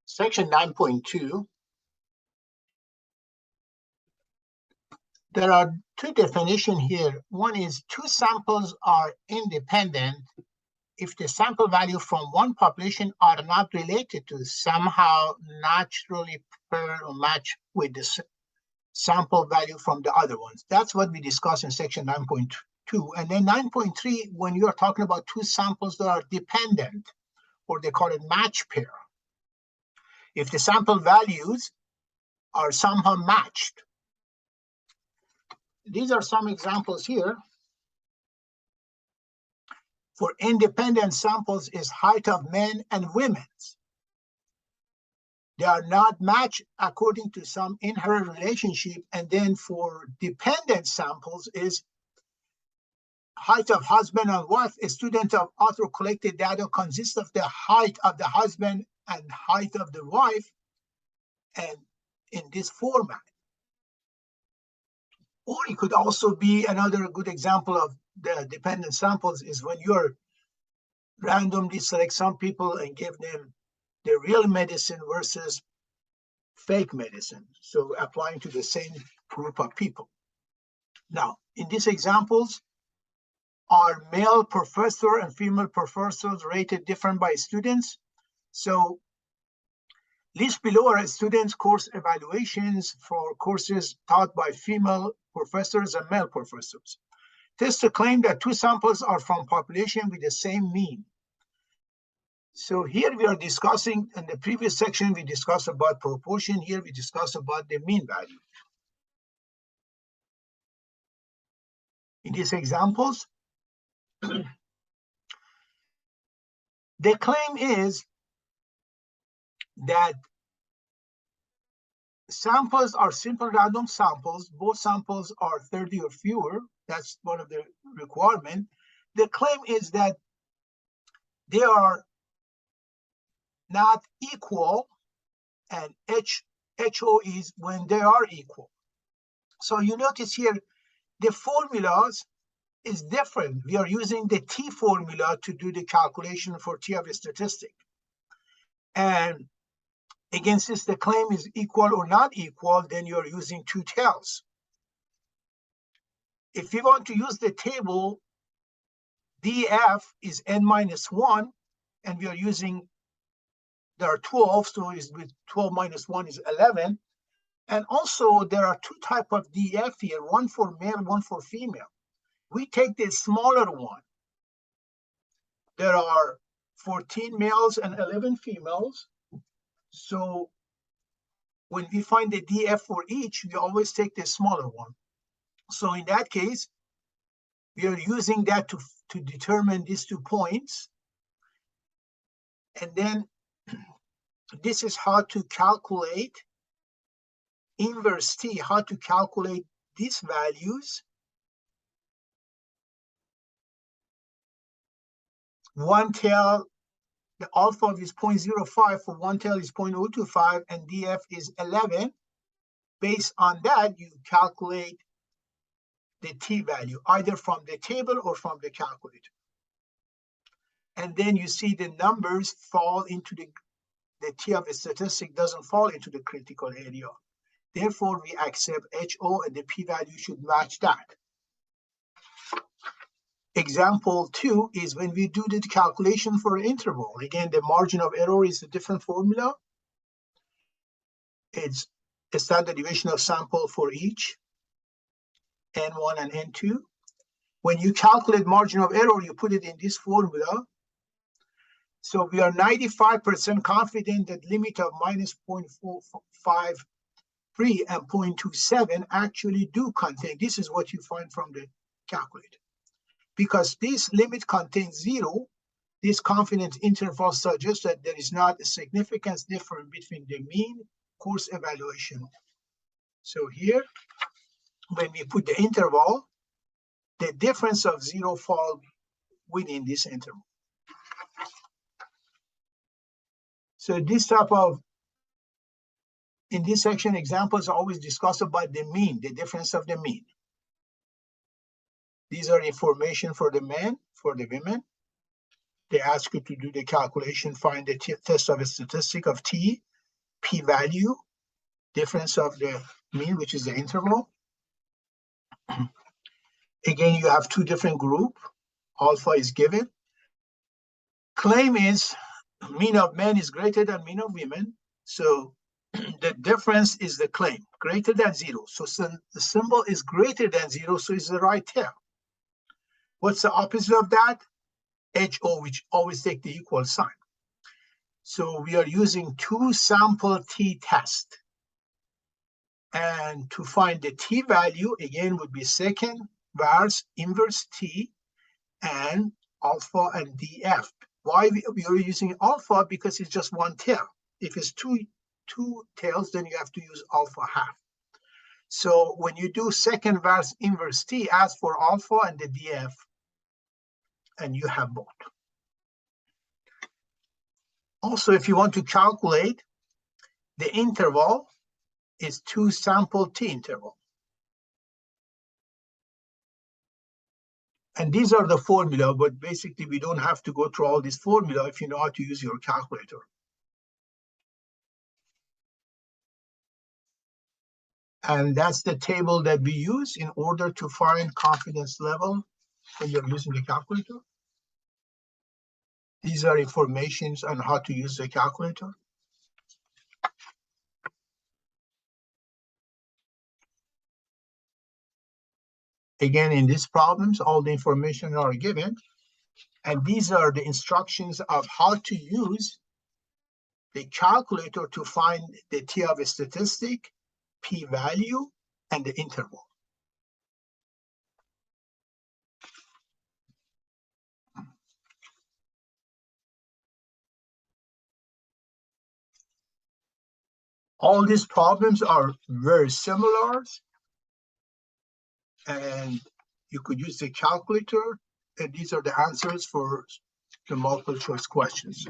Section 9.2. There are two definitions here. One is two samples are independent if the sample value from one population are not related to somehow naturally pair or match with the sample value from the other ones. That's what we discussed in section 9.2. And then 9.3, when you are talking about two samples that are dependent, or they call it match pair. If the sample values are somehow matched. These are some examples here. For independent samples is height of men and women's. They are not matched according to some inherent relationship. And then for dependent samples is height of husband and wife. A student of auto-collected data consists of the height of the husband and height of the wife, and in this format. Or it could also be another good example of the dependent samples is when you're randomly select some people and give them the real medicine versus fake medicine. So applying to the same group of people. Now, in these examples, are male professor and female professors rated different by students? So list below are students' course evaluations for courses taught by female professors and male professors. Tester claim that two samples are from population with the same mean. So here we are discussing, in the previous section, we discussed about proportion. Here we discuss about the mean value. In these examples, the claim is that samples are simple random samples. Both samples are 30 or fewer. That's one of the requirements. The claim is that they are not equal, and HO is when they are equal. So you notice here, the formulas is different. We are using the T formula to do the calculation for T of a statistic. And against this, the claim is equal or not equal, then you're using two tails. If you want to use the table, DF is n-1, and we are using, there are 12, so is with 12 minus 1 is 11. And also there are two types of DF here, one for male, one for female. We take the smaller one. There are 14 males and 11 females. So when we find the DF for each, we always take the smaller one. So in that case, we are using that to determine these 2 points. And then this is how to calculate inverse T, how to calculate these values. One tail, the alpha is 0.05, for one tail is 0.025, and DF is 11. Based on that, you calculate the T value, either from the table or from the calculator. And then you see the numbers fall into the T of a statistic doesn't fall into the critical area. Therefore, we accept HO, and the p-value should match that. Example 2 is when we do the calculation for an interval. Again, the margin of error is a different formula. It's a standard deviation of sample for each, N1 and N2. When you calculate margin of error, you put it in this formula. So we are 95% confident that limit of minus 0.453 and 0.27 actually do contain. This is what you find from the calculator. Because this limit contains 0, this confidence interval suggests that there is not a significant difference between the mean course evaluation. So here, when we put the interval, the difference of 0 falls within this interval. So this type of, in this section, examples are always discussed about the mean, the difference of the mean. These are information for the men, for the women. they ask you to do the calculation, find the test of a statistic of t, p-value, difference of the mean, which is the interval. Again, you have two different groups. Alpha is given. Claim is mean of men is greater than mean of women. So the difference is the claim, greater than 0. So the symbol is greater than 0, so it's the right term. What's the opposite of that? HO, which always take the equal sign. So we are using two sample t-test. And to find the t-value, again, would be second vars inverse t and alpha and df. Why we are using alpha? Because it's just one tail. If it's two tails, then you have to use alpha half. So when you do second vars inverse t, ask for alpha and the df, and you have both. Also, if you want to calculate the interval, is two sample t interval. And these are the formula, but basically we don't have to go through all this formula if you know how to use your calculator. And that's the table that we use in order to find confidence level when you're using the calculator. These are informations on how to use the calculator. Again, in these problems, all the information are given. And these are the instructions of how to use the calculator to find the t of a statistic, p-value, and the interval. All these problems are very similar, and you could use the calculator, and these are the answers for the multiple choice questions.